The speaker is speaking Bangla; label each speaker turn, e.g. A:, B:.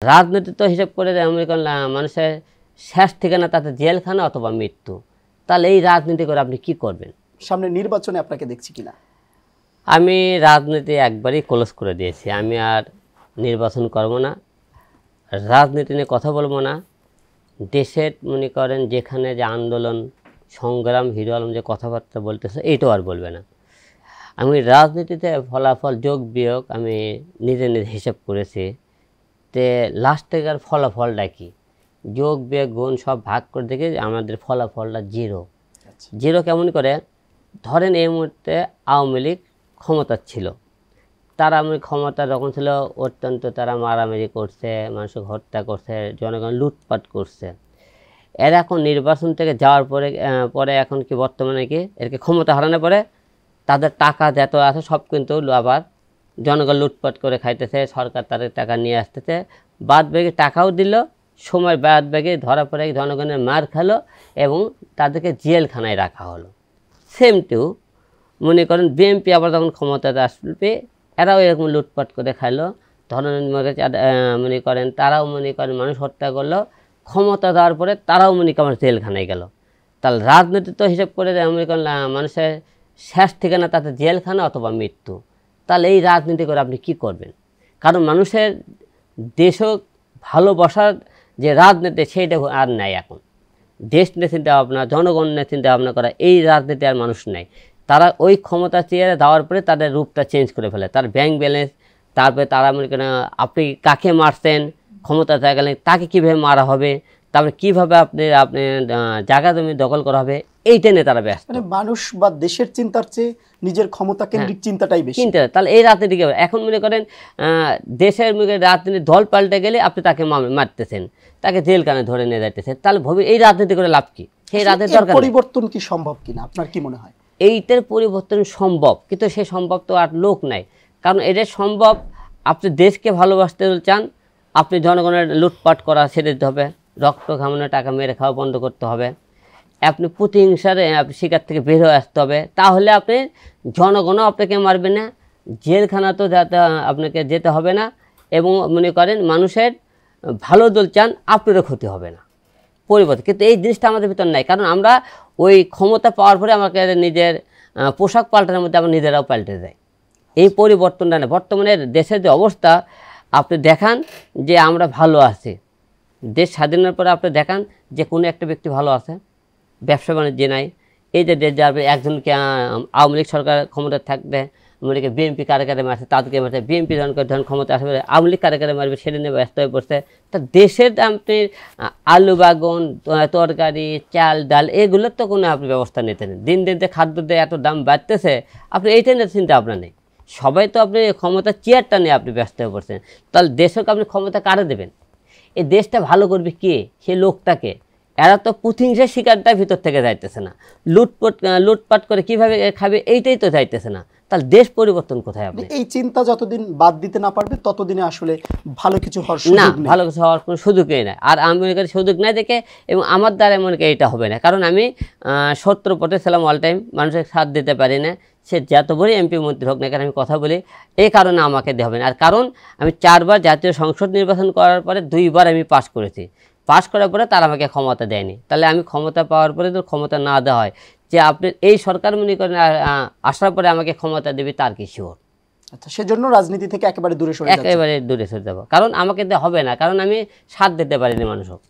A: রাজনীতি তো হিসাব করে মনে করেন মানুষের শেষ ঠিকানা তাতে জেলখানা অথবা মৃত্যু। তাহলে এই রাজনীতি করে আপনি কি করবেন?
B: সামনে নির্বাচনে আপনাকে দেখছি কিনা?
A: আমি রাজনীতি একবারই ক্লোজ করে দিয়েছি। আমি আর নির্বাচন করব না, রাজনীতি নিয়ে কথা বলবো না। দেশের মনে করেন যেখানে যে আন্দোলন সংগ্রাম হিরো আলম যে কথাবার্তা বলতেছে এইটাও আর বলবে না। আমি রাজনীতিতে ফলাফল যোগ বিয়োগ আমি নিজে নিজে হিসাব করেছি, তে লাস্ট থেকে আর ফলাফলটা কি যোগ বিয়োগ গুণ সব ভাগ করে দেখে আমাদের ফলাফলটা জিরো। জিরো কেমন করে? ধরেন এই মুহূর্তে আওয়ামী লীগ ক্ষমতা ছিল, তারা ক্ষমতা যখন ছিল অত্যন্ত তারা মারামারি করছে, মানুষকে হত্যা করছে, জনগণ লুটপাট করছে। এর এখন নির্বাচন থেকে যাওয়ার পরে এখন কি বর্তমানে কি এরকে ক্ষমতা হারানোর পরে তাদের টাকা যত আছে সব কিন্তু আবার জনগণ লুটপাট করে খাইতেছে, সরকার তাদের টাকা নিয়ে আসতেছে, বাদ বাকি টাকাও দিল, সময় বাদ বাকি ধরা পড়ে জনগণের মার খেলো এবং তাদেরকে জেলখানায় রাখা হলো। সেম টু মনে করেন বিএনপি আবার যখন ক্ষমতাতে আসবে এরাও এরকম লুটপাট করে খাইলো, মনে করেন তারাও মনে করেন মানুষ হত্যা করলো, ক্ষমতা দেওয়ার পরে তারাও মনে করেন জেলখানায় গেল। তাহলে রাজনীতি তো হিসাব করে মনে করেন মানুষের শেষ ঠিকানা তাতে জেলখানা অথবা মৃত্যু। তাহলে এই রাজনীতি করে আপনি কি করবেন? কারণ মানুষের দেশও ভালোবাসার যে রাজনীতি সেইটা আর নাই। এখন দেশ নিয়ে চিন্তা ভাবনা, জনগণ নিয়ে চিন্তা ভাবনা করা, এই রাজনীতি আর মানুষ নেই। তারা ওই ক্ষমতা চেয়ে দেওয়ার পরে তাদের রূপটা চেঞ্জ করে ফেলে, তার ব্যাংক ব্যালেন্স, তারপরে তারা মনে করেন আপনি কাকে মারছেন, ক্ষমতা গেলে তাকে কীভাবে মারা হবে, তারপরে কীভাবে আপনি জায়গা জমি দখল করা হবে, এইটা নিয়ে তারা ব্যস্ত।
B: মানে মানুষ বা দেশের চিন্তার চেয়ে নিজের ক্ষমতা কেন্দ্রিক চিন্তাটাই বেশি।
A: চিন্তা তাহলে এই রাজনীতি এখন মনে করেন দেশের রাজনীতি দল পাল্টে গেলে আপনি তাকে মারতেছেন, তাকে জেলখানায় ধরে নিয়ে যাইতেছেন, তাহলে এই রাজনীতি করে লাভ কি? সেই রাজনীতি দরকার
B: পরিবর্তন কি সম্ভব কিনা আপনার কি মনে হয়?
A: এইটার পরিবর্তন সম্ভব, কিন্তু সেই সম্ভব তো আর লোক নাই। কারণ এটা সম্ভব, আপনি দেশকে ভালোবাসতে চান, আপনি জনগণের লুটপাট করা ছেড়ে দিতে হবে, রক্ত ঘামানো টাকা মেরে খাওয়া বন্ধ করতে হবে, আপনি প্রতিহিংসার শিকার থেকে বের হয়ে আসতে হবে। তাহলে আপনি জনগণও আপনাকে মারবে না, জেলখানা তো আপনাকে যেতে হবে না, এবং মনে করেন মানুষের ভালো দল চান, আপনারও ক্ষতি হবে না। পরিবর্তন কিন্তু এই জিনিসটা আমাদের ভিতর নাই। কারণ আমরা ওই ক্ষমতা পাওয়ার পরে আমাকে নিজের পোশাক পাল্টানোর মধ্যে আমরা নিজেরাও পাল্টে যাই। এই পরিবর্তনটা না। বর্তমানে দেশের যে অবস্থা আপনি দেখান যে আমরা ভালো আছি, দেশ স্বাধীনের পরে আপনি দেখান যে কোনো একটা ব্যক্তি ভালো আছে, ব্যবসা বাণিজ্য নাই। এই যে দেশ যাবে একজনকে আওয়ামী লীগ সরকার ক্ষমতা থাকবে মনে করি বিএনপি কারে কারে মারছে, তাদেরকে মারছে, বিএনপি ধরুন ক্ষমতা আসবে আওয়ামী লীগ কারে কারে মারবে সেটা নিয়ে ব্যস্ত হয়ে পড়ছে। তা দেশের আপনি আলু বাগুন, তরকারি, চাল ডাল এগুলোর তো কোনো আপনি ব্যবস্থা নিতে নেই। দিন দিন খাদ্য দিয়ে এত দাম বাড়তেছে, আপনি এইটা নিয়ে চিন্তা আপনার নেই। সবাই তো আপনি ক্ষমতা চেয়ারটা নিয়ে আপনি ব্যস্ত হয়ে পড়ছেন। তাহলে দেশকে আপনি ক্ষমতা কারে দেবেন? এই দেশটা ভালো করবে কে? সে লোকটাকে। এরা তো প্রতিহিংসার শিকারটা ভিতর থেকে যাইতেছে না, লুটপাট করে কিভাবে খাবে এইটাই তো যাইতেছে না। তাহলে দেশ পরিবর্তন কোথায়? আপনি
B: এই চিন্তা যতদিন বাদ দিতে না পারবে ততদিনে আসলে ভালো কিছু হওয়ার
A: না, ভালো কিছু হওয়ার কোনো সুযোগই নাই। আর আমি মনে করি সুযোগ নাই দেখে, এবং আমার দ্বারা মনে করি এটা হবে না। কারণ আমি 70 পথে ছিলাম, অল টাইম মানুষের সাথ দিতে পারি না। সে যত বড়ই এমপি মন্ত্রী হোক না কেন আমি কথা বলি, এই কারণে আমাকে দেওয়া হবে না। আর কারণ আমি 4 বার জাতীয় সংসদ নির্বাচন করার পরে 2 বার আমি পাস করেছি। পাস করার পরে তারা আমাকে ক্ষমতা দেয়নি। তাহলে আমি ক্ষমতা পাওয়ার পরে তো ক্ষমতা না দেওয়া হয় যে আপনি এই সরকার মনে করেন আসার পরে আমাকে ক্ষমতা দেবে তার কি শিওর?
B: আচ্ছা, সেজন্য রাজনীতি থেকে একেবারে দূরে সরে
A: যাব। কারণ আমাকে দেওয়া হবে না, কারণ আমি সাথ দিতে পারিনি মানুষকে।